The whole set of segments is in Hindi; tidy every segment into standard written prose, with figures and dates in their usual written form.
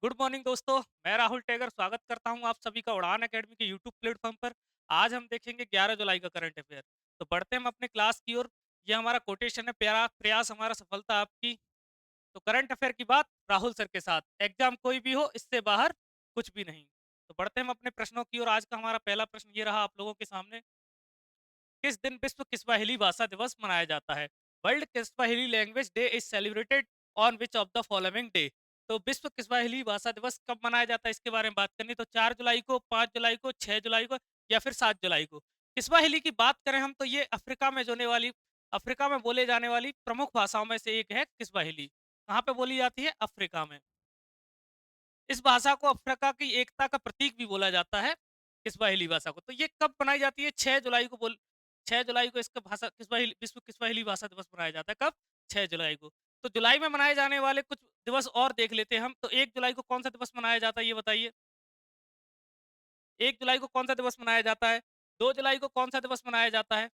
गुड मॉर्निंग दोस्तों। मैं राहुल टेगर स्वागत करता हूं आप सभी का उड़ान एकेडमी के यूट्यूब प्लेटफॉर्म पर। आज हम देखेंगे 11 जुलाई का करंट अफेयर। तो बढ़ते हम अपने क्लास की ओर। ये हमारा कोटेशन है, प्यारा प्रयास हमारा सफलता आपकी। तो करंट अफेयर की बात राहुल सर के साथ, एग्जाम कोई भी हो इससे बाहर कुछ भी नहीं। तो बढ़ते हम अपने प्रश्नों की ओर। आज का हमारा पहला प्रश्न ये रहा आप लोगों के सामने। किस दिन विश्व किस्वाहिली भाषा दिवस मनाया जाता है? World Kiswahili language day is celebrated on which of the following day? तो विश्व किस्वाहिली भाषा दिवस कब मनाया जाता है इसके बारे में बात करनी। तो 4 जुलाई को, 5 जुलाई को, 6 जुलाई को या फिर 7 जुलाई को। किस्वाहिली की बात करें हम तो ये अफ्रीका में बोले जाने वाली प्रमुख भाषाओं में से एक है किस्वाहिली। कहाँ पे बोली जाती है? अफ्रीका में। इस भाषा को अफ्रीका की एकता का प्रतीक भी बोला जाता है, किस्वाहिली भाषा को। तो ये कब बनाई जाती है? 6 जुलाई को 6 जुलाई को इसका भाषा किस्वाहिली विश्व किस्वाहिली भाषा दिवस मनाया जाता है। कब? 6 जुलाई को। तो जुलाई में मनाए जाने वाले कुछ दिवस और देख लेते हैं हम। तो 1 जुलाई को कौन सा दिवस मनाया जाता है ये बताइए? 1 जुलाई को कौन सा दिवस मनाया जाता है? 2 जुलाई को कौन सा दिवस मनाया जाता है?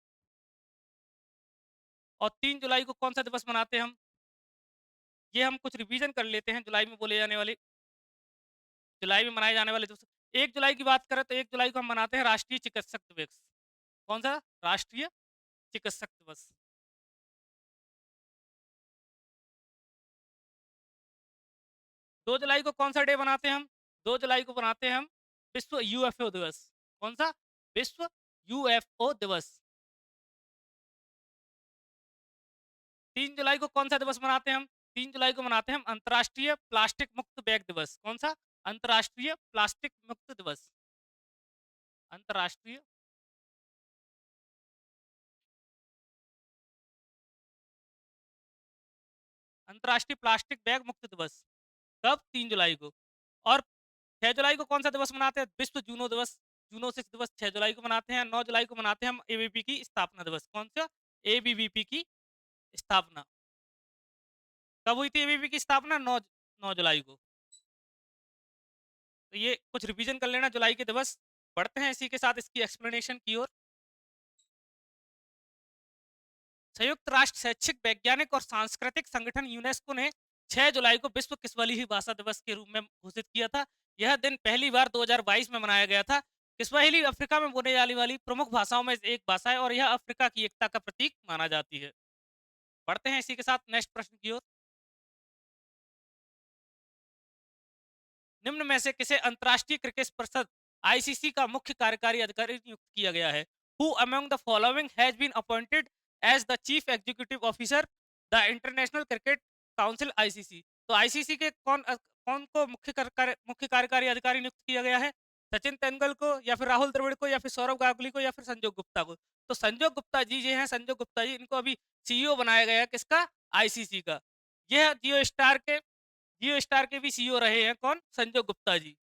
और 3 जुलाई को कौन सा दिवस मनाते हैं हम? ये हम कुछ रिवीजन कर लेते हैं जुलाई में बोले जाने वाले, जुलाई में मनाए जाने वाले दिवस। 1 जुलाई की बात करें तो 1 जुलाई को हम मनाते हैं राष्ट्रीय चिकित्सक दिवस। कौन सा? राष्ट्रीय चिकित्सक दिवस। 2 जुलाई को कौन सा डे बनाते हैं हम? 2 जुलाई को बनाते हैं हम विश्व यूएफओ दिवस। कौन सा? विश्व यूएफओ दिवस। 3 जुलाई को कौन सा दिवस मनाते हैं हम? 3 जुलाई को मनाते हैं हम अंतर्राष्ट्रीय प्लास्टिक मुक्त बैग दिवस। कौन सा? अंतर्राष्ट्रीय प्लास्टिक मुक्त दिवस। अंतर्राष्ट्रीय अंतर्राष्ट्रीय प्लास्टिक बैग मुक्त दिवस। कब? 3 जुलाई को। और 6 जुलाई को कौन सा दिवस मनाते हैं? विश्व जूनो दिवस। जूनोसिस दिवस 6 जुलाई को मनाते हैं। 9 जुलाई को मनाते हैं हम एबीपी की स्थापना दिवस। कौन सा? एबीवीपी की स्थापना। कब हुई थी एबीपी की स्थापना? 9 जुलाई को। तो ये कुछ रिवीजन कर लेना जुलाई के दिवस। बढ़ते हैं इसी के साथ इसकी एक्सप्लेनेशन की ओर। संयुक्त राष्ट्र शैक्षिक, वैज्ञानिक और सांस्कृतिक संगठन यूनेस्को ने 6 जुलाई को विश्व किस्वाहिली भाषा दिवस के रूप में घोषित किया था। यह दिन पहली बार 2022 में मनाया गया था। किस्वाहिली अफ्रीका में बोले जाने वाली प्रमुख भाषाओं में से एक भाषा है और यह अफ्रीका की एकता का प्रतीक माना जाती है। बढ़ते हैं इसी के साथ नेक्स्ट प्रश्न की ओर। निम्न में से किसे अंतर्राष्ट्रीय क्रिकेट परिषद आईसीसी का मुख्य कार्यकारी अधिकारी नियुक्त किया गया है? Who among the following has been appointed as the chief executive officer the International Cricket Council ICC? तो आईसीसी के कौन को मुख्य कार्यकारी अधिकारी नियुक्त किया गया है? सचिन तेंदुलकर को या फिर राहुल द्रविड़ को या फिर सौरव गांगुली को या फिर संजय गुप्ता को? तो संजय गुप्ता जी जो हैं, संजय गुप्ता जी, इनको अभी सीईओ बनाया गया है। किसका? आईसीसी का। यह जियो स्टार के भी सीईओ रहे हैं। कौन? संजय गुप्ता जी।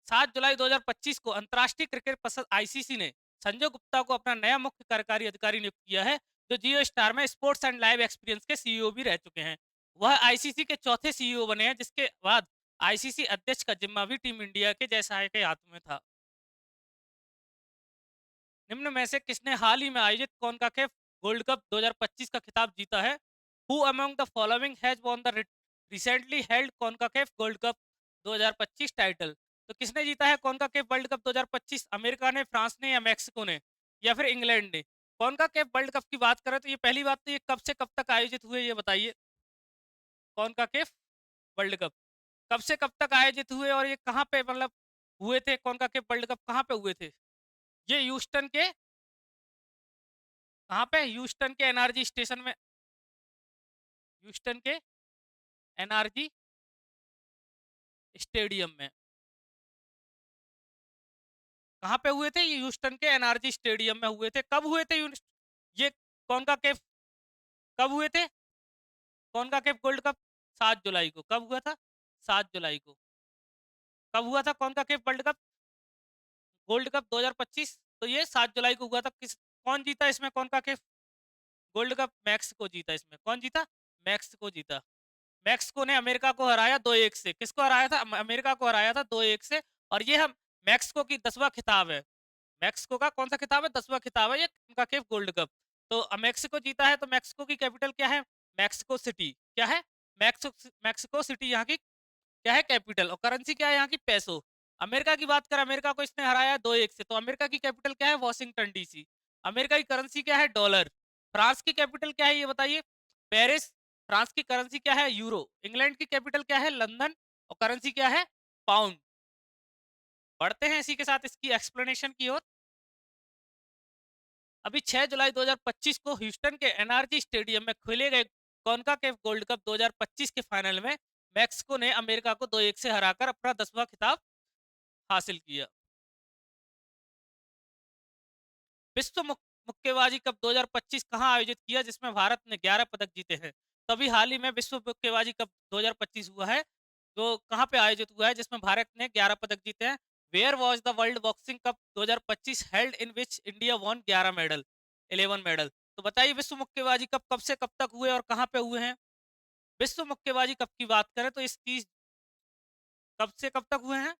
7 जुलाई 2025 को अंतर्राष्ट्रीय क्रिकेट परिषद आईसीसी ने संजय गुप्ता को अपना नया मुख्य कार्यकारी अधिकारी नियुक्त किया है, जो जियो स्टार में स्पोर्ट्स एंड लाइव एक्सपीरियंस के सीईओ भी रह चुके हैं। वह आईसीसी के चौथे सीईओ बने हैं, जिसके बाद आईसीसी अध्यक्ष का जिम्मा भी टीम इंडिया के जयसाय के हाथों में था। निम्न में से किसने हाल ही में आयोजित कॉन्काकेफ गोल्ड कप 2025 का खिताब जीता है? Who among the following has won the recently held CONCACAF Gold Cup 2025 title? तो किसने जीता है कॉन्काकेफ वर्ल्ड कप 2025? अमेरिका ने, फ्रांस ने या मैक्सिको ने या फिर इंग्लैंड ने? कॉन्काकेफ वर्ल्ड कप की बात करें तो ये पहली बात तो ये कब से कब तक आयोजित हुए ये बताइए? कॉन्काकेफ वर्ल्ड कप कब से कब तक आयोजित हुए और ये कहाँ पे मतलब हुए थे? कॉन्काकेफ वर्ल्ड कप कहाँ पे हुए थे? ये ह्यूस्टन के, कहाँ पे? ह्यूस्टन के एनआरजी स्टेशन में। ह्यूस्टन के एनआरजी स्टेडियम में। कहाँ पे हुए थे? ये ह्यूस्टन के एनआरजी स्टेडियम में हुए थे। कब हुए थे ये कौन का केफ कब हुए थे? कौन का केफ गोल्ड कप? 7 जुलाई को। कब हुआ था? 7 जुलाई को। कब हुआ था कौन का केफ वर्ल्ड कप गोल्ड कप 2025? तो ये 7 जुलाई को हुआ था। कौन जीता इसमें कौन का केफ गोल्ड कप? मैक्सिको जीता। इसमें कौन जीता? मैक्सिको जीता। मैक्सिको ने अमेरिका को हराया 2-1 से। किसको हराया था? अमेरिका को हराया था 2-1 से। और ये हम मैक्सिको की 10वां खिताब है। मैक्सिको का कौन सा खिताब है? 10वां खिताब है ये उनका केफ गोल्ड कप। तो मैक्सिको जीता है। तो मैक्सिको की कैपिटल क्या है? मैक्सिको सिटी क्या है, मैक्सिको सिटी यहाँ की क्या है कैपिटल, और करेंसी क्या है यहाँ की पैसो। अमेरिका की बात करें, अमेरिका को इसने हराया 2-1 से, तो अमेरिका की कैपिटल क्या है, वॉशिंगटन डीसी। अमेरिका की करेंसी क्या है, डॉलर। फ्रांस की कैपिटल क्या है ये बताइए, पेरिस। फ्रांस की करेंसी क्या है, यूरो। इंग्लैंड की कैपिटल क्या है, लंदन, और करेंसी क्या है, पाउंड। बढ़ते हैं इसी के साथ इसकी एक्सप्लेनेशन की ओर। अभी 6 जुलाई 2025 को ह्यूस्टन के एनआरजी स्टेडियम में खेले गए कॉन्काकेफ गोल्ड कप 2025 के फाइनल में मैक्सिको ने अमेरिका को 2-1 से हराकर अपना 10वां खिताब हासिल किया। विश्व मुक्केबाजी कप 2025 कहां आयोजित किया जिसमें भारत ने 11 पदक जीते हैं। तभी हाल ही में विश्व मुक्केबाजी कप 2025 हुआ है, जो कहां पे आयोजित हुआ है जिसमें भारत ने 11 पदक जीते हैं। Where was the world boxing cup 2025 held in which India won 11 medal. तो बताइए विश्व मुक्केबाजी कप कब से कब तक हुए और कहां पे हुए हैं। विश्व मुक्केबाजी कप की बात करें तो इस 30 कब से कब तक हुए हैं,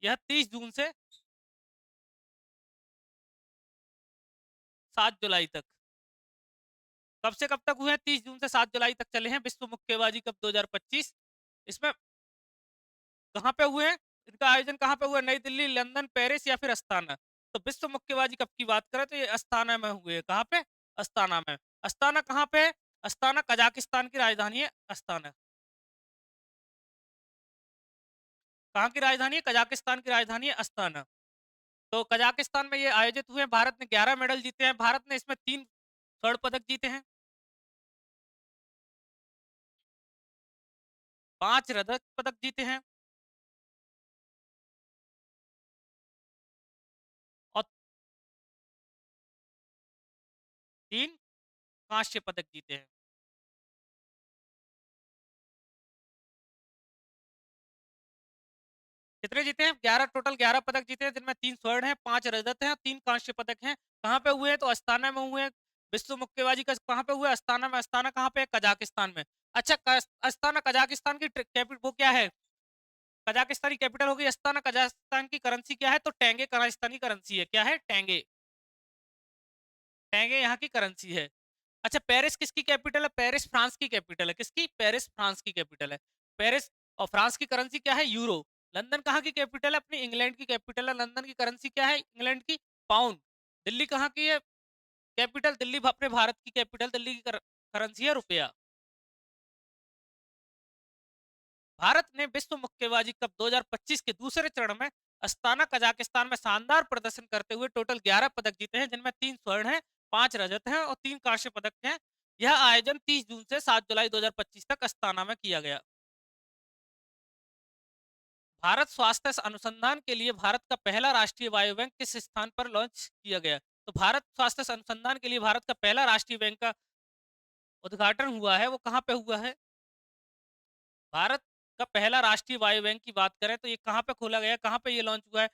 यह 30 जून से 7 जुलाई तक। कब से कब तक हुए हैं, 30 जून से 7 जुलाई तक चले हैं विश्व मुक्केबाजी कप 2025। इसमें कहाँ पे हुए हैं, इनका आयोजन कहाँ पे हुआ, नई दिल्ली, लंदन, पेरिस या फिर अस्ताना। तो विश्व मुक्केबाजी कप की बात करें तो ये अस्ताना में हुए, कहाँ पे, अस्ताना में। अस्ताना कहाँ पे है, अस्ताना कजाकिस्तान की राजधानी है अस्ताना। कहाँ की राजधानी है, कजाकिस्तान की राजधानी है अस्ताना। तो कजाकिस्तान में ये आयोजित हुए हैं। भारत ने 11 मेडल जीते हैं, भारत ने इसमें 3 स्वर्ण पदक जीते हैं, 5 रजत पदक जीते हैं, और 3 कांस्य पदक जीते हैं। कितने जीते हैं, 11 टोटल 11 पदक जीते हैं, जिनमें 3 स्वर्ण हैं, 5 रजत हैं और 3 कांस्य पदक हैं। कहाँ पे हुए हैं, तो अस्ताना में हुए हैं। विश्व मुक्केबाजी का कहाँ पे हुआ है, अस्ताना में। अस्ताना कहाँ पे है, कजाकिस्तान में। अच्छा, अस्ताना कजाकिस्तान की कैपिटल वो क्या है, कजाकिस्तानी कैपिटल होगी अस्ताना। कजाकिस्तान की करेंसी क्या है, तो टेंगे कजाकिस्तानी करेंसी है, क्या है, टेंगे। टेंगे यहाँ की करेंसी है। अच्छा, पेरिस किसकी कैपिटल है, पेरिस फ्रांस की कैपिटल है, किसकी, पेरिस फ्रांस की कैपिटल है, पेरिस। और फ्रांस की करेंसी क्या है, यूरो। लंदन कहाँ की कैपिटल है, अपनी इंग्लैंड की कैपिटल है, लंदन की करेंसी क्या है, इंग्लैंड की, पाउंड। दिल्ली कहाँ की है कैपिटल, दिल्ली अपने भारत की कैपिटल, दिल्ली की करेंसी है रुपया। भारत ने विश्व मुक्केबाजी कप 2025 के दूसरे चरण में अस्ताना कजाकिस्तान में शानदार प्रदर्शन करते हुए टोटल 11 पदक जीते हैं, जिनमें 3 स्वर्ण हैं, 5 रजत हैं और 3 कांस्य पदक हैं। यह आयोजन 30 जून से 7 जुलाई 2025 तक अस्ताना में किया गया। भारत स्वास्थ्य अनुसंधान के लिए भारत का पहला राष्ट्रीय बायो बैंक किस स्थान पर लॉन्च किया गया, तो भारत स्वास्थ्य अनुसंधान के लिए भारत का पहला राष्ट्रीय बैंक का उद्घाटन हुआ है, वो कहाँ पे हुआ है। भारत का पहला राष्ट्रीय बायो बैंक की बात करें तो ये कहाँ पे खोला गया, कहाँ पे ये लॉन्च हुआ है।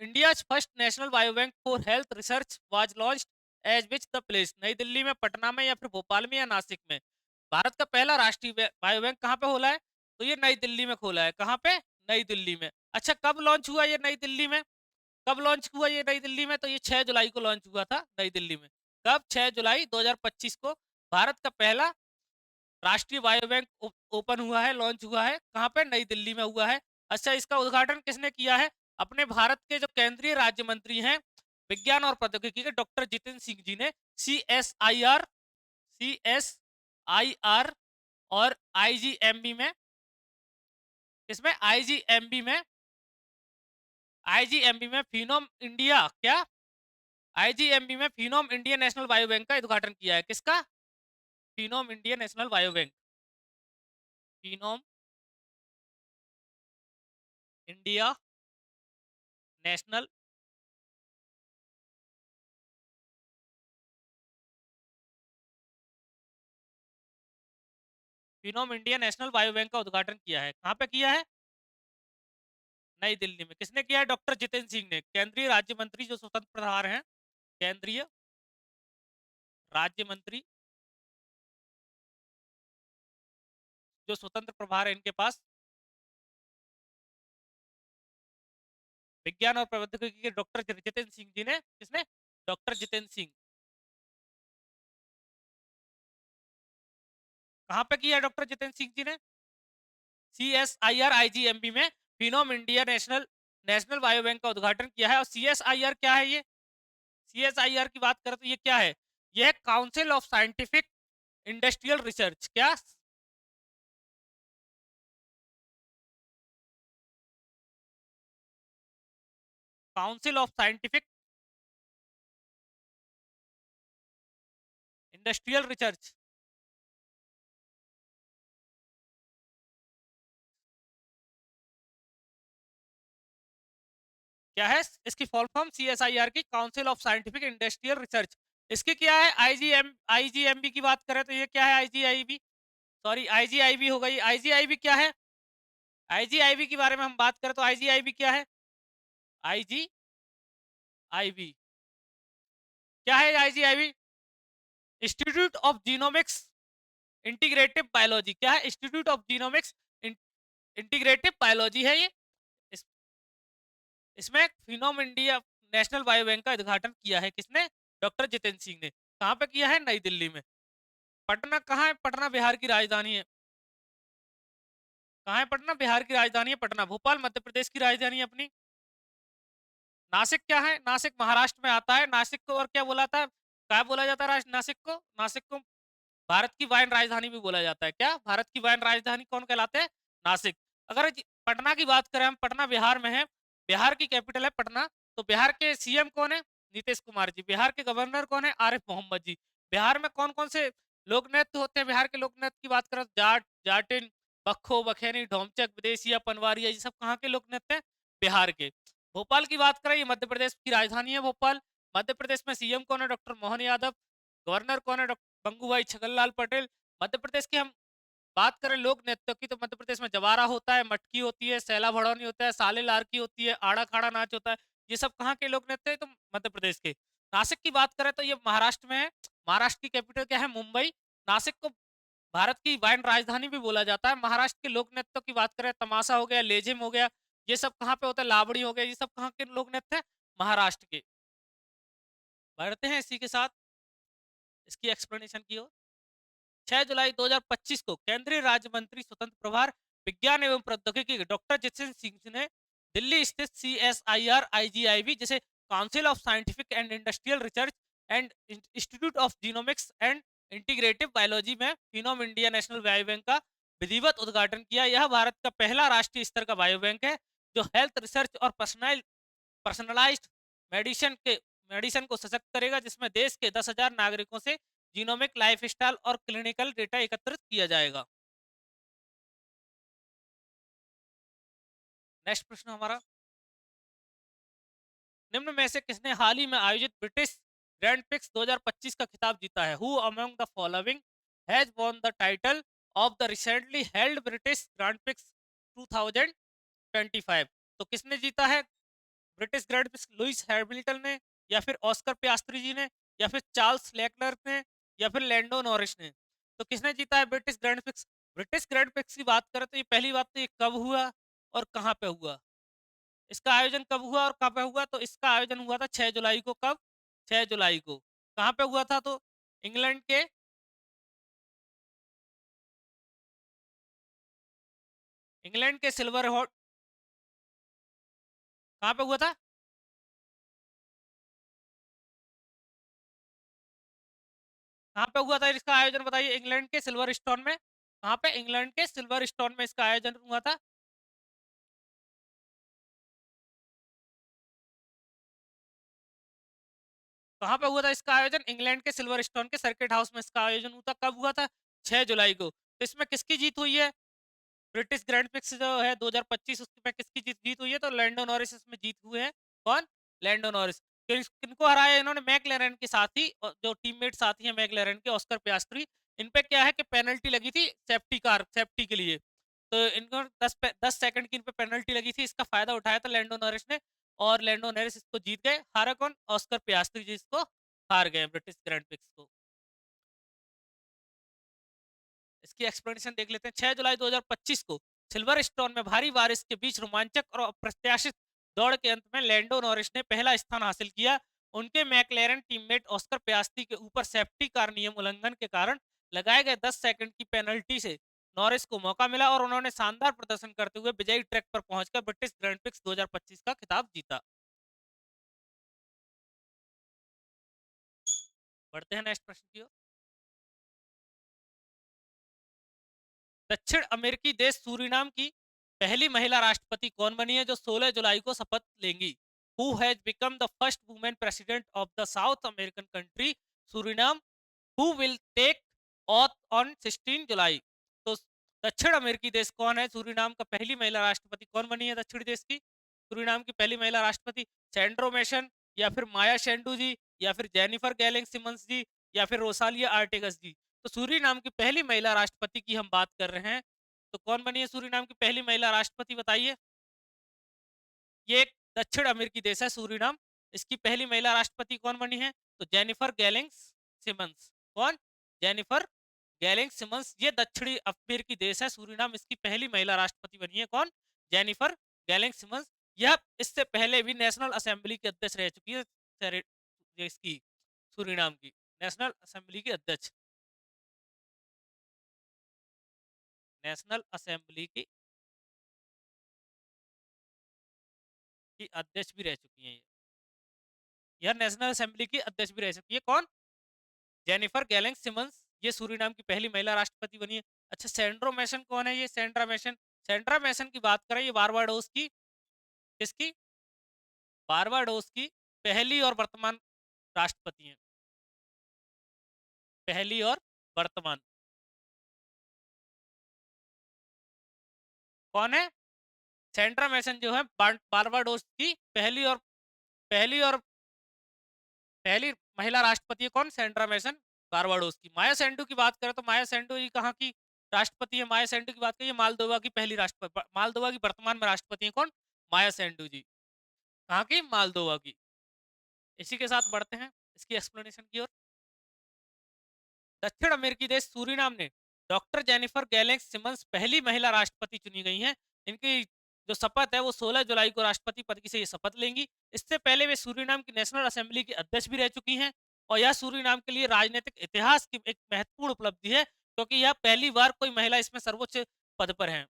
India first national bio bank for health research was launched as which the place, नई दिल्ली में, पटना में या फिर भोपाल में या नासिक में। भारत का पहला राष्ट्रीय बायो बैंक कहाँ पे खोला है, तो ये नई दिल्ली में खोला है, कहाँ पे, नई दिल्ली में। अच्छा, कब लॉन्च हुआ ये नई दिल्ली में, कब लॉन्च हुआ ये नई दिल्ली में, तो ये 6 जुलाई को लॉन्च हुआ था नई दिल्ली में। कब, 6 जुलाई 2025 को भारत का पहला राष्ट्रीय बायो बैंक ओपन हुआ है, लॉन्च हुआ है, कहाँ पे, नई दिल्ली में हुआ है। अच्छा, इसका उद्घाटन किसने किया है, अपने भारत के जो केंद्रीय राज्य मंत्री हैं विज्ञान और प्रौद्योगिकी के डॉक्टर जितेंद्र सिंह जी ने सी एस आई आर और आईजीएमबी में, इसमें आईजीएमबी में फिनोम इंडिया क्या, आईजीएमबी में Phenome India National bio Bank का उद्घाटन किया है, किसका, Phenome India National bio Bank, Phenome India National Phenome India National bio Bank का उद्घाटन किया है, कहाँ पे किया है, नई दिल्ली में। किसने किया है, डॉक्टर जितेंद्र सिंह ने, केंद्रीय राज्य मंत्री जो स्वतंत्र प्रभार हैं, केंद्रीय राज्य मंत्री जो स्वतंत्र प्रभार है इनके पास, विज्ञान और प्रौद्योगिकी के डॉक्टर जितेंद्र सिंह जी ने, किसने, डॉक्टर जितेंद्र सिंह। कहाँ पे किया है डॉक्टर जितेंद्र सिंह जी ने? CSIR IGMB में Phenome India National National bio Bank का उद्घाटन किया है। और CSIR क्या है ये? CSIR की बात करें तो ये क्या है? ये है council of scientific industrial research. क्या? Council of scientific industrial research. क्या है इसकी फॉल फॉर्म? CSIR की council of scientific industrial research. इसकी क्या है? IGMB की बात करें तो ये क्या है? IGIB, सॉरी IGIB हो गई। IGIB क्या है? IGIB के बारे में हम बात करें तो IGIB क्या है? IGIB क्या है? IGIB institute of genomics integrative biology. क्या है? Institute of genomics integrative biology है ये। इस, इसमें फिनोम इंडिया नेशनल बायो बैंक का उद्घाटन किया है किसने? डॉक्टर जितेंद्र सिंह ने। कहाँ पे किया है? नई दिल्ली में। पटना कहाँ है? पटना बिहार की राजधानी है। कहाँ है पटना? बिहार की राजधानी है पटना। भोपाल मध्य प्रदेश की राजधानी है अपनी। नासिक क्या है? नासिक महाराष्ट्र में आता है। नासिक को और क्या बोला था? क्या बोला जाता है नासिक को? नासिक को भारत की वाइन राजधानी भी बोला जाता है। क्या? भारत की वाइन राजधानी कौन कहलाते हैं? नासिक। अगर पटना की बात करें हम, पटना बिहार में है, बिहार की कैपिटल है पटना। तो बिहार के CM कौन है? नीतीश कुमार जी। बिहार के गवर्नर कौन है? आरिफ मोहम्मद जी। बिहार में कौन कौन से लोक नृत्य होते हैं? बिहार के लोक नृत्य की बात करें, जाट, जाटिन, बखो, बखेनी, ढोमचक, विदेशिया, पनवारिया, ये सब कहाँ के लोक नृत्य हैं? बिहार के। भोपाल की बात करें, ये मध्य प्रदेश की राजधानी है भोपाल। मध्य प्रदेश में CM कौन है? डॉक्टर मोहन यादव। गवर्नर कौन है? डॉक्टर गंगूबाई छगनलाल पटेल। मध्य प्रदेश की हम बात करें लोक नृत्य की तो मध्य प्रदेश में जवारा होता है, मटकी होती है, सैला भड़ौनी होता है, साले लारकी होती है, आड़ा खाड़ा नाच होता है। ये सब कहाँ के लोक नृत्य है? तो मध्य प्रदेश के। नासिक की बात करें तो ये महाराष्ट्र में है। महाराष्ट्र की कैपिटल क्या है? मुंबई। नासिक को भारत की वाइन राजधानी भी बोला जाता है। महाराष्ट्र के लोक नृत्यों की बात करें, तमाशा हो गया, लेजिम हो गया, ये सब कहाँ पे होता है? लावड़ी हो गया, ये सब कहाँ के लोक नृत्य है? महाराष्ट्र के। बढ़ते हैं इसी के साथ इसकी एक्सप्लेनेशन की ओर। 6 जुलाई 2025 को केंद्रीय राज्य मंत्री स्वतंत्र प्रभार विज्ञान एवं प्रौद्योगिकी डॉक्टर जितेंद्र सिंह ने दिल्ली स्थित CSIR IGIB जैसे council of scientific and industrial research and institute of genomics and integrative biology में Phenome India National bio Bank का विधिवत उद्घाटन किया। यह भारत का पहला राष्ट्रीय स्तर का बायो बैंक है जो हेल्थ रिसर्च और पर्सनलाइज्ड मेडिसिन के मेडिसिन को सशक्त करेगा, जिसमें देश के 10,000 नागरिकों से जीनोमिक लाइफस्टाइल और क्लिनिकल डेटा एकत्रित किया जाएगा। नेक्स्ट प्रश्न हमारा, निम्न में से किसने हाल ही में आयोजित ब्रिटिश ग्रैंड प्रिक्स 2025 का खिताब जीता है? Who among the following has won the title of the recently held British grand prix 2025? तो किसने जीता है British grand prix? Lewis Hamilton ने, या फिर ऑस्कर पियास्त्री जी ने, या फिर चार्ल्स लेक्लर्क ने, या फिर लैंडो नॉरिस ने? तो किसने जीता है British grand prix? British grand prix की बात करें तो ये पहली बात तो ये कब हुआ और कहाँ पे हुआ? इसका आयोजन कब हुआ और कहाँ पे हुआ? तो इसका आयोजन हुआ था 6 जुलाई को। कब? 6 जुलाई को। कहाँ पे हुआ था? तो इंग्लैंड के, इंग्लैंड के सिल्वर हॉट, कहाँ पे हुआ था? कहाँ पे हुआ था इसका आयोजन बताइए? इंग्लैंड के सिल्वर स्टोन में। कहाँ पे? इंग्लैंड के सिल्वर स्टोन में इसका आयोजन हुआ था। कहाँ पे हुआ था इसका आयोजन? इंग्लैंड के सिल्वर स्टोन के सर्किट हाउस में इसका आयोजन हुआ था। कब हुआ था? 6 जुलाई को। तो इसमें किसकी जीत हुई है? ब्रिटिश ग्रैंड प्रिक्स जो है 2025, उसमें किसकी जीत जीत हुई है? तो लैंडो नॉरिस इसमें जीत हुए हैं। कौन? Lando Norris. किनको हराया इन्होंने? मैकलेरन के साथी, जो टीममेट साथी हैं मैकलेरन के, ऑस्कर पियास्ट्री। इन पे क्या है कि पेनल्टी लगी थी सेफ्टी कार, सेफ्टी के लिए। तो इनको 10 सेकंड की इन पे पेनल्टी लगी थी, इसका फायदा उठाया था लैंडो नॉरिस ने, और लैंडो नॉरिस इसको जीत गए। हारा कौन? ऑस्कर पियास्ट्री जी इसको हार गए ब्रिटिश ग्रैंड प्रिक्स को। इसकी एक्सप्लेनेशन देख लेते हैं। 6 जुलाई 2025 को सिल्वर स्टोन में भारी बारिश के बीच रोमांचक और अप्रत्याशित दौड़ के अंत में लैंडो नॉरिस ने पहला स्थान हासिल किया। उनके मैकलेरन टीममेट ऑस्कर पियास्त्री के ऊपर सेफ्टी कार नियम उल्लंघन के कारण लगाए गए 10 सेकंड की पेनल्टी से नॉरिस को मौका मिला और उन्होंने शानदार प्रदर्शन करते हुए विजयी ट्रैक पर पहुंचकर ब्रिटिश ग्रैंड प्रिक्स 2025 का खिताब जीता। बढ़ते हैं नेक्स्ट प्रश्न की ओर। दक्षिण अमेरिकी देश सूरीनाम की पहली महिला राष्ट्रपति कौन बनी है जो 16 जुलाई को शपथ लेंगी? Who has become the first women president of the South American country Suriname, who will take oath on 16 July? तो दक्षिण अमेरिकी देश कौन है सूरीनाम का पहली महिला राष्ट्रपति कौन बनी है दक्षिण देश की? सूरीनाम की पहली महिला राष्ट्रपति सैंड्रो मेशन, या फिर माया शेंडू जी, या फिर जेनिफर गैलिंग सिमंस जी, या फिर रोसालिया आर्टिगस जी? तो सूरीनाम की पहली महिला राष्ट्रपति की हम बात कर रहे हैं। तो कौन बनी है सूरीनाम की पहली महिला राष्ट्रपति बताइए? ये एक दक्षिण अमेरिकी देश है सूरीनाम। इसकी पहली महिला राष्ट्रपति कौन बनी है? तो जेनिफर गैलिंग सिमंस। कौन? Jennifer Geerlings Simons. ये दक्षिणी अमेरिकी देश है सूरीनाम, इसकी पहली महिला राष्ट्रपति बनी है कौन? Jennifer Geerlings Simons. यह इससे पहले भी नेशनल असेंबली की अध्यक्ष रह चुकी है, इसकी सूरीनाम की नेशनल असेंबली की अध्यक्ष, नेशनल असेंबली की अध्यक्ष भी रह चुकी हैं ये। यह नेशनल असेंबली की अध्यक्ष भी रह चुकी है कौन? Jennifer Geerlings Simons. ये सूरीनाम की पहली महिला राष्ट्रपति बनी है। अच्छा, सेंड्रो मैसन कौन है? ये सेंड्रा मैसन। सेंड्रा मैसन की बात करें, ये बारबाडोस की, किसकी? बारबाडोस की पहली और वर्तमान राष्ट्रपति हैं। पहली और वर्तमान कौन है? सेंड्रा मैसन जो है बारबाडोस की पहली महिला राष्ट्रपति है कौन? सेंड्रा मैसन, बारबाडोस की। माया सेंडू की बात करें तो माया सेंडू जी कहाँ की राष्ट्रपति है? माया सेंडू की बात करिए, मालदोवा की पहली राष्ट्रपति, मालदोवा की वर्तमान में राष्ट्रपति है कौन? माया सेंडू जी। कहाँ की? मालदोवा की। इसी के साथ बढ़ते हैं इसकी एक्सप्लेनेशन की ओर। दक्षिण अमेरिकी देश सूरीनाम ने डॉक्टर जेनिफर गैलिंग सिमंस पहली महिला राष्ट्रपति चुनी गई हैं। इनकी जो शपथ है वो 16 जुलाई को राष्ट्रपति पद की से ये शपथ लेंगी। इससे पहले वे सूरीनाम की नेशनल असेंबली की अध्यक्ष भी रह चुकी हैं और यह सूरीनाम के लिए राजनीतिक इतिहास की एक महत्वपूर्ण उपलब्धि है क्योंकि यह पहली बार कोई महिला इसमें सर्वोच्च पद पर है।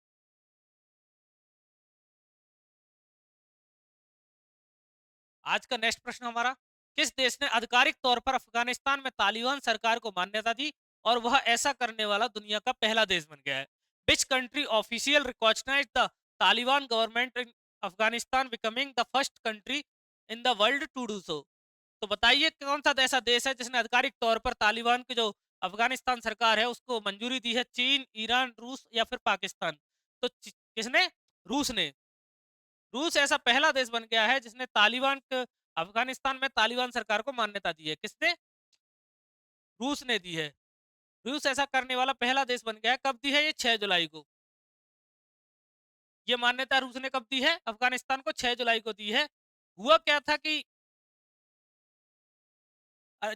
आज का नेक्स्ट प्रश्न हमारा, किस देश ने आधिकारिक तौर पर अफगानिस्तान में तालिबान सरकार को मान्यता दी और वह ऐसा करने वाला दुनिया का पहला देश बन गया है? Which country official recognize the Taliban government in Afghanistan, becoming the first country in the world to do so? तो बताइए कौन सा ऐसा देश है जिसने आधिकारिक तौर पर तालिबान की जो अफगानिस्तान सरकार है उसको मंजूरी दी है? चीन, ईरान, रूस या फिर पाकिस्तान? तो किसने? रूस ने। रूस ऐसा पहला देश बन गया है जिसने अफगानिस्तान में तालिबान सरकार को मान्यता दी है। किसने? रूस ने दी है। रूस ऐसा करने वाला पहला देश बन गया है। कब दी है? ये 6 जुलाई को। ये मान्यता रूस ने कब दी है? अफगानिस्तान को 6 जुलाई को दी है। हुआ क्या था कि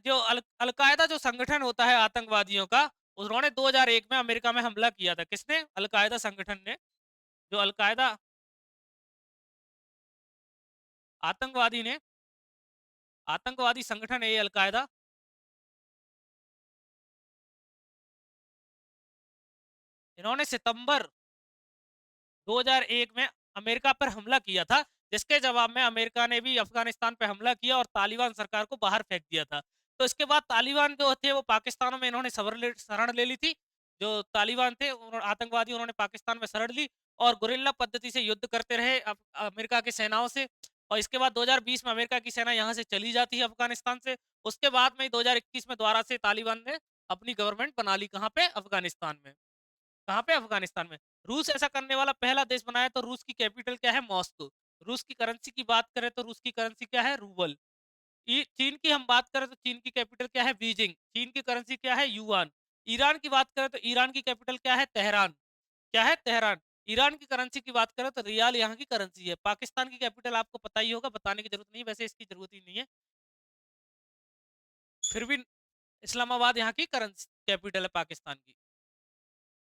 जो अलकायदा जो संगठन होता है आतंकवादियों का, उन्होंने 2001 में अमेरिका में हमला किया था। किसने? अलकायदा संगठन ने। जो अलकायदा आतंकवादी ने आतंकवादी संगठन है ये अलकायदा। इन्होंने सितंबर 2001 में अमेरिका पर हमला किया था, जिसके जवाब में अमेरिका ने भी अफगानिस्तान पर हमला किया और तालिबान सरकार को बाहर फेंक दिया था। तो इसके बाद तालिबान जो थे वो पाकिस्तान में इन्होंने शरण ले ली थी। जो तालिबान थे आतंकवादी, उन्होंने पाकिस्तान में शरण ली और गुरिल्ला पद्धति से युद्ध करते रहे अमेरिका की सेनाओं से। और इसके बाद 2020 में अमेरिका की सेना यहाँ से चली जाती है अफगानिस्तान से। उसके बाद में 2021 में दोबारा से तालिबान ने अपनी गवर्नमेंट बना ली। कहाँ पे? अफगानिस्तान में। कहाँ पे? अफगानिस्तान में। रूस ऐसा करने वाला पहला देश बनाया। तो रूस की कैपिटल क्या है? मॉस्को। रूस की करेंसी की बात करें तो रूस की करेंसी क्या है? रूबल। चीन की हम बात करें तो चीन की कैपिटल क्या है? बीजिंग। चीन की करेंसी क्या है? युआन। ईरान की बात करें तो ईरान की कैपिटल क्या है? तेहरान। क्या है? तेहरान। ईरान की करेंसी की बात करें तो रियाल यहाँ की करेंसी है। पाकिस्तान की कैपिटल आपको पता ही होगा, बताने की जरूरत नहीं, वैसे इसकी जरूरत ही नहीं है, फिर भी इस्लामाबाद यहाँ की करेंसी कैपिटल है पाकिस्तान की।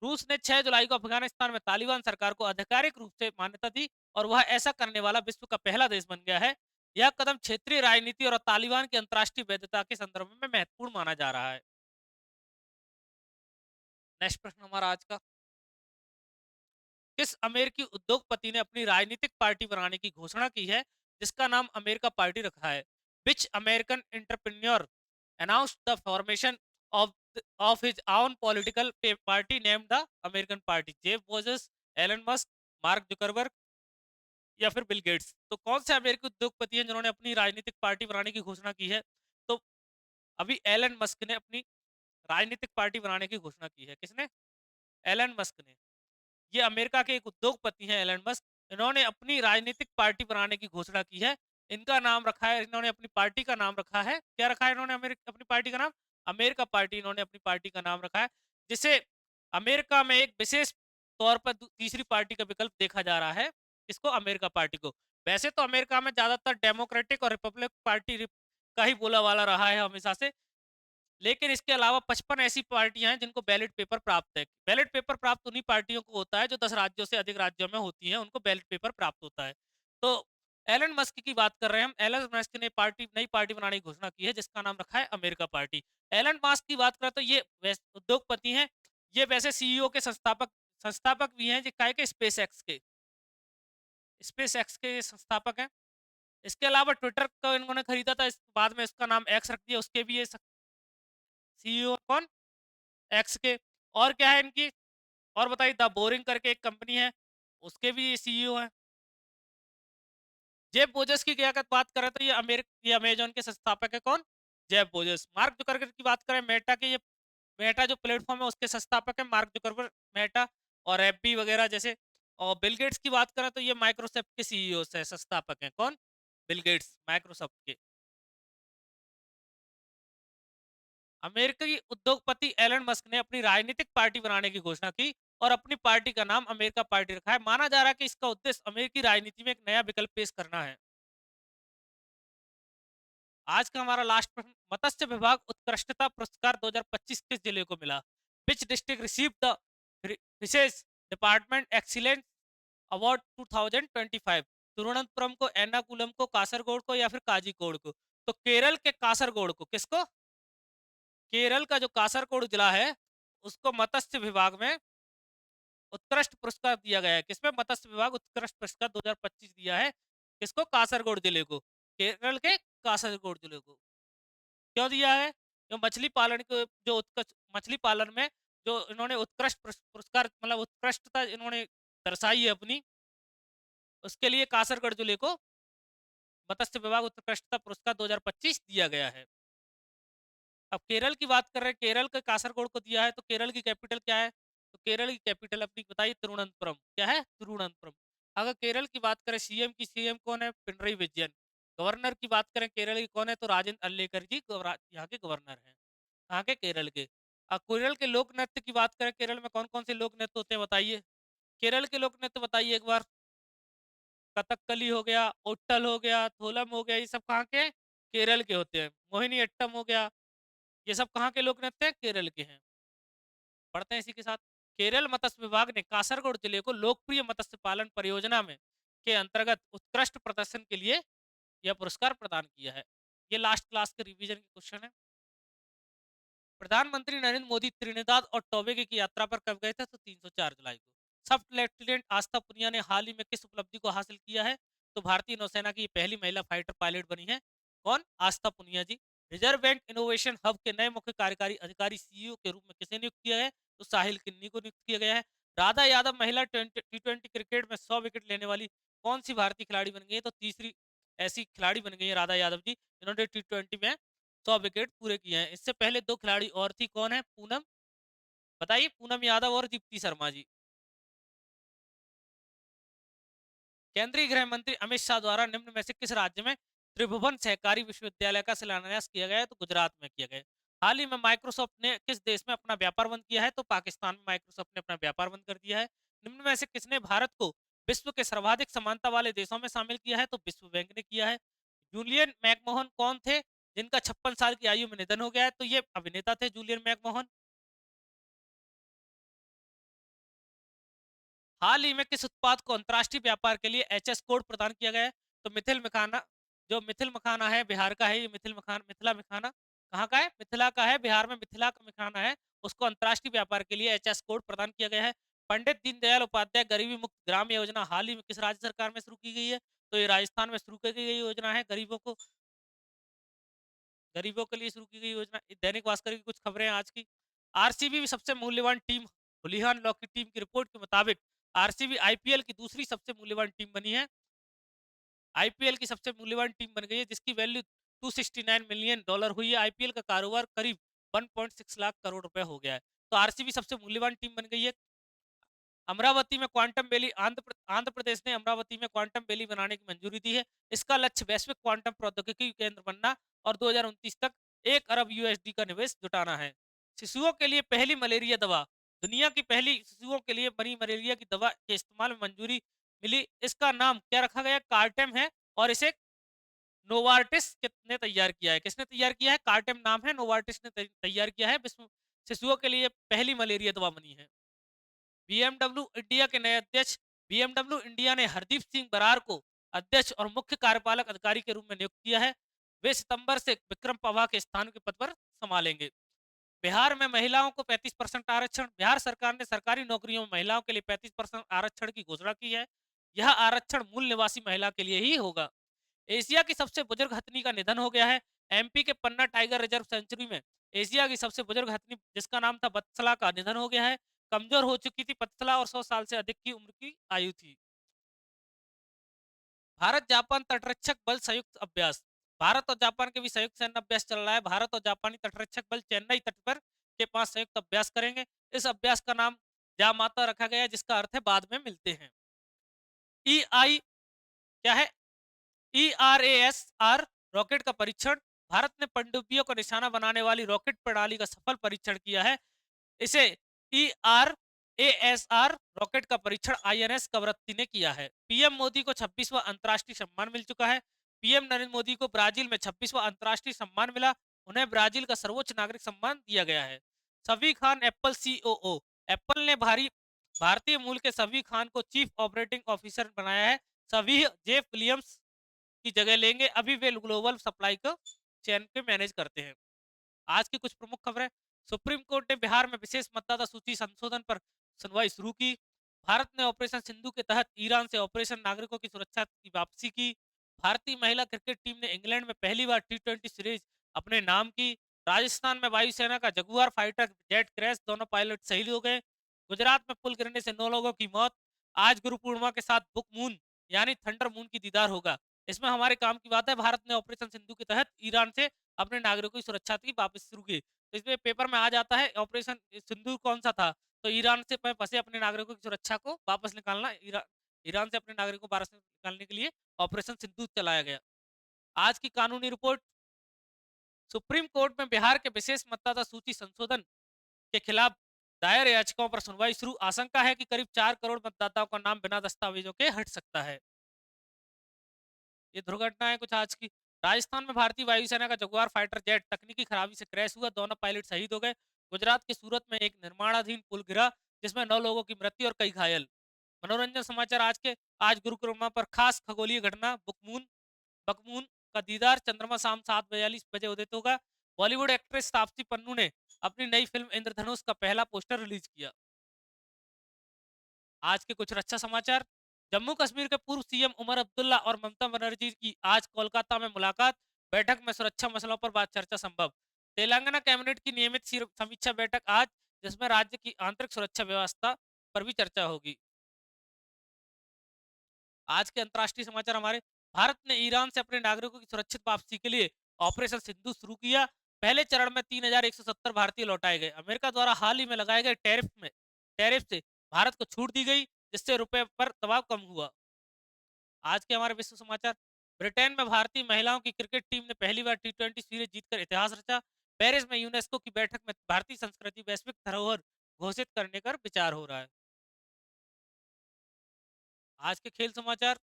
रूस ने 6 जुलाई को अफगानिस्तान में तालिबान सरकार को आधिकारिक रूप से मान्यता दी और वह ऐसा करने वाला विश्व का पहला देश बन गया है। यह कदम क्षेत्रीय राजनीति और तालिबान की अंतर्राष्ट्रीय वैधता के संदर्भ में महत्वपूर्ण माना जा रहा है। नेक्स्ट प्रश्न हमारा आज का, किस अमेरिकी उद्योगपति ने अपनी राजनीतिक पार्टी बनाने की घोषणा की है जिसका नाम अमेरिका पार्टी रखा है? Which American entrepreneur announced the formation of of his own political party named the American party? Jeff Bezos, Elon Musk, Mark Zuckerberg या फिर बिल गेट्स? तो कौन से अमेरिकी उद्योगपति हैं जिन्होंने अपनी राजनीतिक पार्टी बनाने की घोषणा की है? तो अभी एलन मस्क ने अपनी राजनीतिक पार्टी बनाने की घोषणा की है। किसने? एलन मस्क ने। ये अमेरिका के एक उद्योगपति हैं एलन मस्क। इन्होंने अपनी राजनीतिक पार्टी बनाने की घोषणा की है। इनका नाम रखा है, इन्होंने अपनी पार्टी का नाम रखा है, क्या रखा है इन्होंने अपनी पार्टी का नाम? अमेरिका पार्टी इन्होंने अपनी पार्टी का नाम रखा है, जिसे अमेरिका में एक विशेष तौर पर तीसरी पार्टी का विकल्प देखा जा रहा है। इसको अमेरिका पार्टी को। वैसे तो अमेरिका में ज्यादातर डेमोक्रेटिक और रिपब्लिक पार्टी का ही बोला वाला रहा है हमेशा से, लेकिन इसके अलावा 55 ऐसी पार्टियां हैं जिनको बैलेट पेपर प्राप्त है। बैलेट पेपर प्राप्त उन्हीं पार्टियों को होता है जो 10 राज्यों से अधिक राज्यों में होती हैं, उनको बैलेट पेपर प्राप्त होता है। तो एलन मस्क की बात कर रहे हैं हम। एलन मस्क ने नई पार्टी बनाने की घोषणा की है जिसका नाम रखा है अमेरिका पार्टी। एलन मस्क की बात करें तो ये उद्योगपति हैं। ये वैसे सीईओ के संस्थापक संस्थापक भी हैं, के स्पेस एक्स के संस्थापक हैं। इसके अलावा ट्विटर को इन्होंने खरीदा था, बाद में इसका नाम एक्स रख दिया, उसके भी ये सीईओ कौन? एक्स के। और क्या है इनकी? और बताइए, द बोरिंग करके एक कंपनी है, उसके भी सीईओ हैं। जेफ बोजस की क्या बात करें तो ये अमेजोन के संस्थापक है। कौन? जेफ बोजस। मार्क जुकरबर्ग की बात करें, मेटा जो प्लेटफॉर्म है उसके संस्थापक है मार्क जुकरबर्ग, मेटा और एफबी वगैरह जैसे। और बिल गेट्स की बात करें तो ये माइक्रोसॉफ्ट के सीईओ है, संस्थापक हैं। कौन? बिल गेट्स, माइक्रोसॉफ्ट के। अमेरिकी उद्योगपति एलन मस्क ने अपनी राजनीतिक पार्टी बनाने की घोषणा की और अपनी पार्टी का नाम अमेरिका पार्टी रखा है। माना जा रहा है कि इसका उद्देश्य अमेरिकी राजनीति में एक नया विकल्प पेश करना है। आज का हमारा लास्ट प्रश्न, मत्स्य विभाग उत्कृष्टता पुरस्कार 2025 किस जिले को मिला? Which district receive the Vishesh department excellence award 2025? Thiruvananthapuram को, एर्नाकुलम को, कासरगोड को या फिर काजीकोड को? तो केरल के कासरगोड को। किसको? केरल का जो कासरगोड जिला है उसको मत्स्य विभाग में उत्कृष्ट पुरस्कार दिया गया है। किसमें? मत्स्य विभाग उत्कृष्ट पुरस्कार 2025 दिया है। किसको? कासरगोड जिले को। केरल के कासरगोड जिले को। क्यों दिया है? जो मछली पालन को, जो उत्कृष्ट मछली पालन में जो इन्होंने उत्कृष्ट पुरस्कार, मतलब उत्कृष्टता इन्होंने दर्शाई है अपनी, उसके लिए कासरगोड जिले को मत्स्य विभाग उत्कृष्टता पुरस्कार 2025 दिया गया है। अब केरल की बात कर रहे हैं, केरल के कासरगोड को दिया है, तो केरल की कैपिटल क्या है? तो केरल की कैपिटल अपनी बताइए, तिरुवनंतपुरम। क्या है? तिरुवनंतपुरम। अगर केरल की बात करें सीएम की, सीएम कौन है? पिनरई विजयन। गवर्नर की बात करें केरल की, कौन है? तो राजेंद्र अल्लेकर जी यहाँ के गवर्नर हैं। कहाँ के? केरल के। अब केरल के लोक नृत्य की बात करें, केरल में कौन कौन से लोक नृत्य होते हैं बताइए? केरल के लोक नृत्य बताइए एक बार। कथकली हो गया, ओट्टल हो गया, थोलम हो गया, ये सब कहाँ के? केरल के होते हैं। मोहिनी अट्टम हो गया, ये सब कहाँ के लोक नृत्य हैं? केरल के हैं। पढ़ते हैं इसी के साथ। केरल मत्स्य विभाग ने कासरगोड जिले को लोकप्रिय मत्स्य पालन परियोजना में के अंतर्गत उत्कृष्ट प्रदर्शन के लिए यह पुरस्कार प्रदान किया है। ये लास्ट क्लास के रिवीजन के क्वेश्चन है। प्रधानमंत्री नरेंद्र मोदी त्रिनिदाद और टोबैगो की यात्रा पर कब गए थे? तो 304 जुलाई को। सब लेफ्टिनेंट आस्था पुनिया ने हाल ही में किस उपलब्धि को हासिल किया है? तो भारतीय नौसेना की पहली महिला फाइटर पायलट बनी है। कौन? आस्था पुनिया जी। रिजर्व बैंक इनोवेशन हब के नए मुख्य कार्यकारी अधिकारी सीईओ के रूप में किसे नियुक्त किया है? तो साहिल किन्नी को नियुक्त किया गया है। राधा यादव महिला T20 क्रिकेट में 100 विकेट लेने वाली कौन सी भारतीय खिलाड़ी बन गई है? तो तीसरी ऐसी खिलाड़ी बन गई है राधा यादव जी, जिन्होंने T20 में 100 विकेट पूरे किए हैं। इससे पहले दो खिलाड़ी और थी, कौन है? पूनम, बताइए, पूनम यादव और दीप्ति शर्मा जी। केंद्रीय गृह मंत्री अमित शाह द्वारा निम्न में से किस राज्य में त्रिभुवन सहकारी विश्वविद्यालय का शिलान्यास किया गया है? तो गुजरात में किया गया है। हाल ही में माइक्रोसॉफ्ट ने किस देश में अपना व्यापार बंद किया है? तो पाकिस्तान में माइक्रोसॉफ्ट ने अपना व्यापार बंद कर दिया है। निम्न में से किसने भारत को विश्व के सर्वाधिक समानता वाले देशों में शामिल किया है? तो विश्व बैंक ने किया है। जूलियन मैकमोहन कौन थे जिनका 56 साल की आयु में निधन हो गया है? तो ये अभिनेता थे जूलियन मैकमोहन। हाल ही में किस उत्पाद को अंतर्राष्ट्रीय व्यापार के लिए एचएस कोड प्रदान किया गया है? तो मिथिल मखाना, जो मिथिल मखाना है बिहार का है, ये मिथिल मखाना, मिथिला मखाना। कहाँ का है? मिथिला का है, बिहार में मिथिला का मखाना है, उसको अंतर्राष्ट्रीय व्यापार के लिए एचएस कोड प्रदान किया गया है। पंडित दीनदयाल उपाध्याय गरीबी मुक्त ग्राम योजना हाल ही में किस राज्य सरकार में शुरू की गई है? तो ये राजस्थान में शुरू की गई योजना है, गरीबों के लिए शुरू की गई योजना। दैनिक भास्कर की कुछ खबरें आज की। आरसीबी सबसे मूल्यवान टीम, हुलिहान लॉ की टीम की रिपोर्ट के मुताबिक आरसीबी आईपीएल की दूसरी सबसे मूल्यवान टीम बनी है। आईपीएल की सबसे मूल्यवान टीम बन गई है, जिसकी वैल्यू $269 मिलियन हुई है। आईपीएल का कारोबार करीब 1.6 लाख करोड़ रुपए हो गया है। तो आरसीबी सबसे मूल्यवान टीम बन गई है। अमरावती में क्वांटम वैली, आंध्र प्रदेश ने अमरावती में क्वांटम वैली बनाने की मंजूरी दी है। इसका लक्ष्य वैश्विक क्वांटम प्रौद्योगिकी केंद्र बनना और 2029 तक 1 अरब USD का निवेश जुटाना है। शिशुओं के लिए पहली मलेरिया दवा, दुनिया की पहली शिशुओं के लिए बनी मलेरिया की दवा के इस्तेमाल में मंजूरी मिली। इसका नाम क्या रखा गया? कार्टेम है, और इसे नोवार्टिस ने तैयार किया है। किसने तैयार किया है? कार्टेम नाम है, नोवार्टिस ने तैयार किया है। विश्व शिशुओं के लिए पहली मलेरिया दवा बनी है। बीएमडब्ल्यू इंडिया के नए अध्यक्ष, बीएमडब्ल्यू इंडिया ने हरदीप सिंह बरार को अध्यक्ष और मुख्य कार्यपालक अधिकारी के रूप में नियुक्त किया है। वे सितंबर से विक्रम पवा के स्थान के पद पर संभालेंगे। बिहार में महिलाओं को 35% आरक्षण, बिहार सरकार ने सरकारी नौकरियों में महिलाओं के लिए 35% आरक्षण की घोषणा की है। यह आरक्षण मूल निवासी महिला के लिए ही होगा। एशिया की सबसे बुजुर्ग हथनी का निधन हो गया है। एमपी के पन्ना टाइगर रिजर्व सेंचुरी में एशिया की सबसे बुजुर्ग हथनी, जिसका नाम था बत्सला, का निधन हो गया है। कमजोर हो चुकी थी बत्सला और 100 साल से अधिक की उम्र की आयु थी। भारत जापान तटरक्षक बल संयुक्त अभ्यास, भारत और जापान के बीच संयुक्त सैन्य अभ्यास चल रहा है। भारत और जापानी तटरक्षक बल चेन्नई तट पर के पास संयुक्त अभ्यास करेंगे। इस अभ्यास का नाम जामाता रखा गया है, जिसका अर्थ है बाद में मिलते हैं। ई आई क्या है? ERASR रॉकेट का परीक्षण, भारत ने पनडुब्बियों को निशाना बनाने वाली रॉकेट प्रणाली का सफल परीक्षण किया है। इसे ERASR रॉकेट का परीक्षण INS कवरत्ती ने किया है। पीएम मोदी को 26वां अंतर्राष्ट्रीय सम्मान मिल चुका है। पीएम नरेंद्र मोदी को ब्राजील में 26वां अंतर्राष्ट्रीय सम्मान मिला। उन्हें ब्राजील का सर्वोच्च नागरिक सम्मान दिया गया है। सभी खान एप्पल COO, एप्पल ने भारतीय मूल के सभी खान को चीफ ऑपरेटिंग ऑफिसर बनाया है। सभी जेफ विलियम्स की जगह लेंगे। अभी वे ग्लोबल सप्लाई को चैन पे मैनेज करते हैं। आज की कुछ प्रमुख खबरें। सुप्रीम कोर्ट ने बिहार में विशेष मतदाता सूची संशोधन पर सुनवाई शुरू की। भारत ने ऑपरेशन सिंधु के तहत ईरान से ऑपरेशन नागरिकों की सुरक्षा की वापसी की। भारतीय महिला क्रिकेट टीम ने इंग्लैंड में पहली बार T20 सीरीज अपने नाम की। राजस्थान में वायुसेना का जगुआर फाइटर जेट क्रैश, दोनों पायलट शहीद हो गए। गुजरात में पुल गिरने से 9 लोगों की मौत। आज गुरु पूर्णिमा के साथ बुक मून यानी थंडर मून की दीदार होगा। इसमें हमारे काम की बात है, भारत ने ऑपरेशन सिंधु के तहत ईरान से अपने नागरिकों की सुरक्षा की वापस शुरू की। तो इसमें पेपर में आ जाता है ऑपरेशन सिंधु कौन सा था, तो ईरान से फंसे अपने नागरिकों की सुरक्षा को वापस निकालना, ईरान से अपने नागरिकों को वापस निकालने के लिए ऑपरेशन सिंधु चलाया गया। आज की कानूनी रिपोर्ट। सुप्रीम कोर्ट में बिहार के विशेष मतदाता सूची संशोधन के खिलाफ दायर याचिकाओं पर सुनवाई शुरू। आशंका है कि करीब 4 करोड़ मतदाताओं का नाम बिना दस्तावेजों के हट सकता है। ये दुर्घटनाएं कुछ आज की। राजस्थान में भारतीय वायुसेना का जगुआर फाइटर जेट तकनीकी खराबी से क्रैश हुआ, दोनों पायलट शहीद हो गए। गुजरात के सूरत में एक निर्माणाधीन पुल गिरा, जिसमें 9 लोगों की मृत्यु और कई घायल। मनोरंजन समाचार आज के। आज गुरु पूर्णिमा पर खास खगोलीय घटना, बकमून का दीदार, चंद्रमा शाम 7:42 उदित होगा। बॉलीवुड एक्ट्रेस तापसी पन्नू ने अपनी नई फिल्म इंद्रधनुष का पहला पोस्टर रिलीज किया। आज के कुछ रक्षा समाचार। जम्मू कश्मीर के पूर्व सीएम उमर अब्दुल्ला और ममता बनर्जी की आज कोलकाता में मुलाकात। बैठक में सुरक्षा मसलों पर बात चर्चा संभव। तेलंगाना कैबिनेट की नियमित समीक्षा बैठक आज, जिसमें राज्य की आंतरिक सुरक्षा व्यवस्था पर भी चर्चा होगी। आज के अंतर्राष्ट्रीय समाचार हमारे। भारत ने ईरान से अपने नागरिकों की सुरक्षित वापसी के लिए ऑपरेशन सिंधु शुरू किया। पहले चरण में 3,170 भारतीय लौटाए गए। अमेरिका द्वारा हाल ही में लगाए गए टैरिफ से भारत को छूट दी गई, जिससे रुपए पर दबाव कम हुआ। आज के हमारे विश्व समाचार। ब्रिटेन में भारतीय महिलाओं की क्रिकेट टीम ने पहली बार T20 सीरीज जीतकर इतिहास रचा। पेरिस में यूनेस्को की बैठक में भारतीय संस्कृति वैश्विक धरोहर घोषित करने का विचार हो रहा है। आज के खेल समाचार।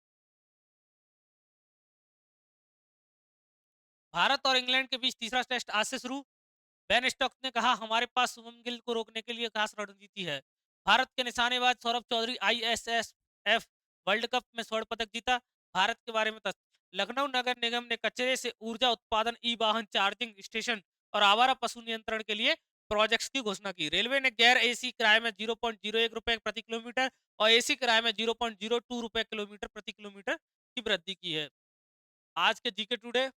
भारत और इंग्लैंड के बीच तीसरा टेस्ट आज से शुरू। बेन स्टोक्स ने कहा, हमारे पास शुभमन गिल को रोकने के लिए खास रणनीति है। भारत के निशानेबाज Saurabh Chaudhary ISSF world cup में स्वर्ण पदक जीता। भारत के बारे में लखनऊ नगर निगम ने कचरे से ऊर्जा उत्पादन ई वाहन चार्जिंग स्टेशन और आवारा पशु नियंत्रण के लिए प्रोजेक्ट्स की घोषणा की। रेलवे ने गैर एसी किराए में 0.01 रुपए प्रति किलोमीटर और एसी किराए में 0.02 रुपए किलोमीटर प्रति किलोमीटर की वृद्धि की है। आज के जीके टुडे,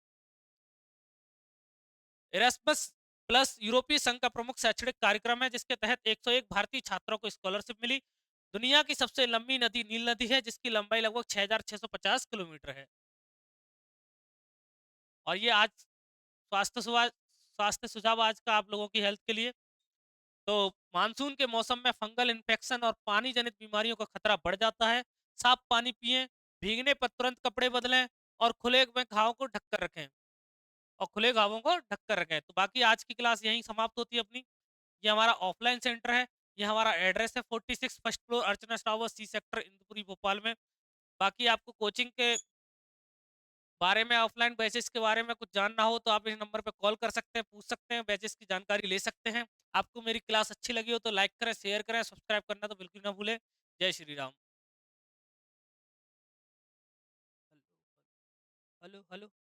एरास्मस प्लस यूरोपीय संघ का प्रमुख शैक्षणिक कार्यक्रम है जिसके तहत 101 भारतीय छात्रों को स्कॉलरशिप मिली। दुनिया की सबसे लंबी नदी नील नदी है जिसकी लंबाई लगभग 6,650 किलोमीटर है। और ये आज स्वास्थ्य सुझाव आज का आप लोगों की हेल्थ के लिए। तो मानसून के मौसम में फंगल इन्फेक्शन और पानी जनित बीमारियों का खतरा बढ़ जाता है। साफ पानी पिएं, भीगने पर तुरंत कपड़े बदलें और खुले में घावों को ढककर रखें और खुले घावों को ढककर रखें। तो बाकी आज की क्लास यहीं समाप्त होती है अपनी। ये हमारा ऑफलाइन सेंटर है। ये हमारा एड्रेस है 46 first floor Archana tower C sector Indupuri Bhopal में। बाकी आपको कोचिंग के बारे में ऑफलाइन बैचेस के बारे में कुछ जानना हो तो आप इस नंबर पे कॉल कर सकते हैं, पूछ सकते हैं, बैचेस की जानकारी ले सकते हैं। आपको मेरी क्लास अच्छी लगी हो तो लाइक करें, शेयर करें, सब्सक्राइब करना तो बिल्कुल ना भूलें। जय Shri Ram. Hello hello hello.